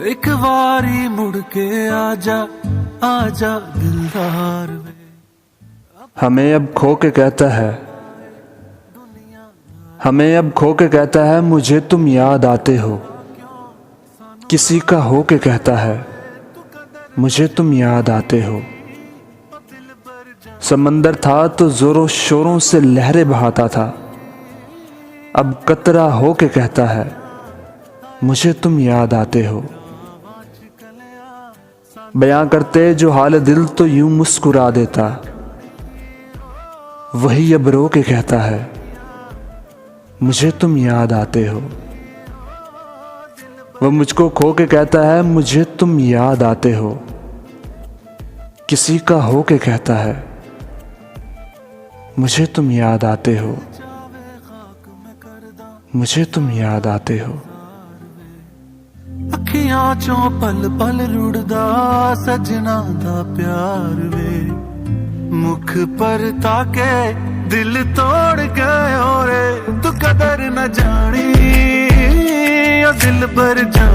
एक बारी मुड़ के आजा आजा दिलदार वे। हमें अब खो के कहता है, हमें अब खो के कहता है मुझे तुम याद आते हो। किसी का हो के कहता है मुझे तुम याद आते हो। समंदर था तो जोरों शोरों से लहरें बहाता था, अब कतरा हो के कहता है मुझे तुम याद आते हो। बयां करते जो हाल दिल तो यूं मुस्कुरा देता, वही अब रो के कहता है मुझे तुम याद आते हो। वह मुझको खो के कहता है मुझे तुम याद आते हो। किसी का हो के कहता है मुझे तुम याद आते हो, मुझे तुम याद आते हो। अखियां चों पल पल रुड़दा सजना दा प्यार वे। मुख पर ताके दिल तोड़ गए रे, तू कदर न जानी ओ दिल पर जानी।